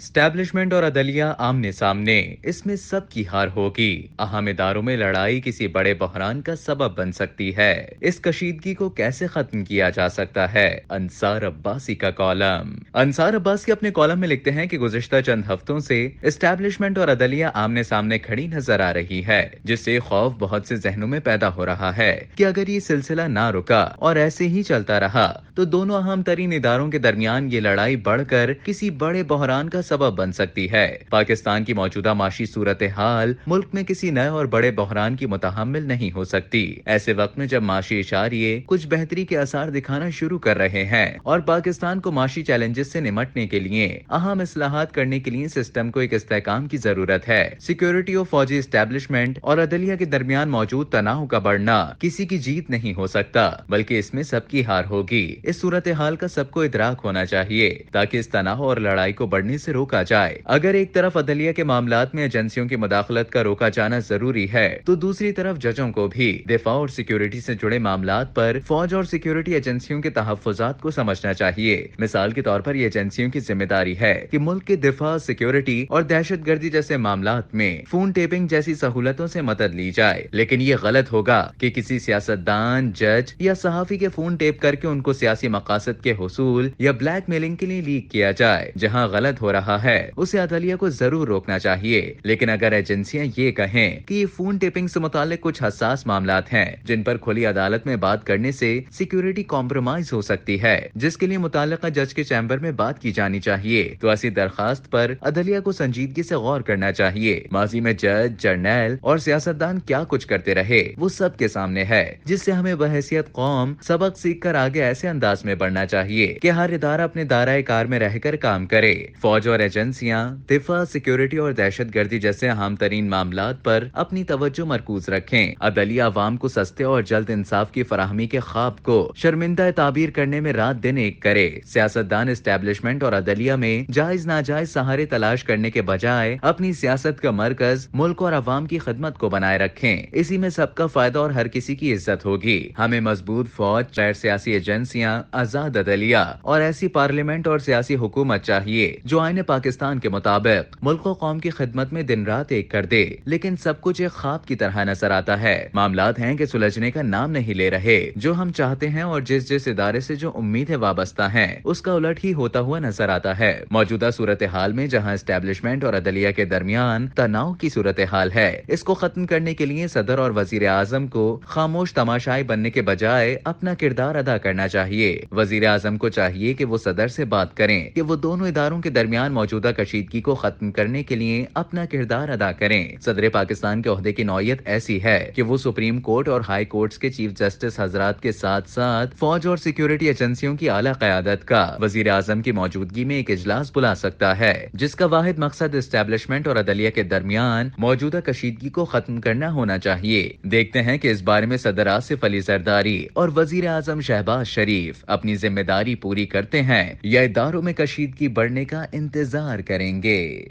Establishment اور عدلیہ آمنے سامنے، اس میں سب کی ہار ہوگی۔ اہم اداروں میں لڑائی کسی بڑے بحران کا سبب بن سکتی ہے۔ اس کشیدگی کو کیسے ختم کیا جا سکتا ہے؟ انصار عباسی کا کالم۔ انصار عباسی اپنے کالم میں لکھتے ہیں کہ گزشتہ چند ہفتوں سے اسٹیبلشمنٹ اور عدلیہ آمنے سامنے کھڑی نظر آ رہی ہے، جس سے خوف بہت سے ذہنوں میں پیدا ہو رہا ہے کہ اگر یہ سلسلہ نہ رکا اور ایسے ہی چلتا رہا تو دونوں اہم ترین اداروں کے درمیان یہ لڑائی بڑھ کر کسی بڑے بحران کا سبب بن سکتی ہے۔ پاکستان کی موجودہ معاشی صورتحال ملک میں کسی نئے اور بڑے بحران کی متحمل نہیں ہو سکتی۔ ایسے وقت میں جب معاشی اشاریے کچھ بہتری کے آثار دکھانا شروع کر رہے ہیں اور پاکستان کو معاشی چیلنجز سے نمٹنے کے لیے اہم اصلاحات کرنے کے لیے سسٹم کو ایک استحکام کی ضرورت ہے۔ سیکیورٹی اور فوجی اسٹیبلشمنٹ اور عدلیہ کے درمیان موجود تناؤ کا بڑھنا کسی کی جیت نہیں ہو سکتا، بلکہ اس میں سب کی ہار ہوگی۔ اس صورتحال کا سب کو ادراک ہونا چاہیے تاکہ اس تناؤ اور لڑائی کو بڑھنے سے روکا جائے۔ اگر ایک طرف عدلیہ کے معاملات میں ایجنسیوں کی مداخلت کا روکا جانا ضروری ہے تو دوسری طرف ججوں کو بھی دفاع اور سیکیورٹی سے جڑے معاملات پر فوج اور سیکیورٹی ایجنسیوں کے تحفظات کو سمجھنا چاہیے۔ مثال کے طور پر یہ ایجنسیوں کی ذمہ داری ہے کہ ملک کے دفاع، سیکیورٹی اور دہشت گردی جیسے معاملات میں فون ٹیپنگ جیسی سہولتوں سے مدد لی جائے، لیکن یہ غلط ہوگا کہ کسی سیاستدان، جج یا صحافی کے فون ٹیپ کر کے ان کو سیاسی مقاصد کے حصول یا بلیک میلنگ کے لیے لیک کیا جائے۔ جہاں غلط ہو رہا ہے اسے عدلیہ کو ضرور روکنا چاہیے، لیکن اگر ایجنسیاں یہ کہیں کہ یہ فون ٹیپنگ سے متعلق کچھ حساس معاملات ہیں جن پر کھلی عدالت میں بات کرنے سے سیکیورٹی کمپرومائز ہو سکتی ہے، جس کے لیے متعلقہ جج کے چیمبر میں بات کی جانی چاہیے، تو ایسی درخواست پر عدلیہ کو سنجیدگی سے غور کرنا چاہیے۔ ماضی میں جج، جرنیل اور سیاستدان کیا کچھ کرتے رہے وہ سب کے سامنے ہے، جس سے ہمیں بحیثیت قوم سبق سیکھ کر آگے ایسے انداز میں بڑھنا چاہیے کہ ہر ادارہ اپنے دائرۂ کار میں رہ کر کام کرے۔ فوج اور ایجنسیاں دفاع، سیکیورٹی اور دہشت گردی جیسے اہم ترین معاملات پر اپنی توجہ مرکوز رکھیں۔ عدلیہ عوام کو سستے اور جلد انصاف کی فراہمی کے خواب کو شرمندہ تعبیر کرنے میں رات دن ایک کرے۔ سیاستدان اسٹیبلشمنٹ اور عدلیہ میں جائز ناجائز سہارے تلاش کرنے کے بجائے اپنی سیاست کا مرکز ملک اور عوام کی خدمت کو بنائے رکھیں۔ اسی میں سب کا فائدہ اور ہر کسی کی عزت ہوگی۔ ہمیں مضبوط فوج، غیر سیاسی ایجنسیاں، آزاد عدلیہ اور ایسی پارلیمنٹ اور سیاسی حکومت چاہیے جو آئین پاکستان کے مطابق ملک و قوم کی خدمت میں دن رات ایک کر دے۔ لیکن سب کچھ ایک خواب کی طرح نظر آتا ہے۔ معاملات ہیں کہ سلجھنے کا نام نہیں لے رہے۔ جو ہم چاہتے ہیں اور جس ادارے سے جو امیدیں وابستہ ہیں اس کا الٹ ہی ہوتا ہوا نظر آتا ہے۔ موجودہ صورتحال میں جہاں اسٹیبلشمنٹ اور عدلیہ کے درمیان تناؤ کی صورتحال ہے، اس کو ختم کرنے کے لیے صدر اور وزیر اعظم کو خاموش تماشائی بننے کے بجائے اپنا کردار ادا کرنا چاہیے۔ وزیر اعظم کو چاہیے کہ وہ صدر سے بات کریں کہ وہ دونوں اداروں کے درمیان موجودہ کشیدگی کو ختم کرنے کے لیے اپنا کردار ادا کریں۔ صدر پاکستان کے عہدے کی نوعیت ایسی ہے کہ وہ سپریم کورٹ اور ہائی کورٹس کے چیف جسٹس حضرات کے ساتھ ساتھ فوج اور سیکیورٹی ایجنسیوں کی اعلیٰ قیادت کا وزیر اعظم کی موجودگی میں ایک اجلاس بلا سکتا ہے، جس کا واحد مقصد اسٹیبلشمنٹ اور عدلیہ کے درمیان موجودہ کشیدگی کو ختم کرنا ہونا چاہیے۔ دیکھتے ہیں کہ اس بارے میں صدر آصف علی زرداری اور وزیر اعظم شہباز شریف اپنی ذمہ داری پوری کرتے ہیں یا اداروں میں کشیدگی بڑھنے کا انتظار کریں گے۔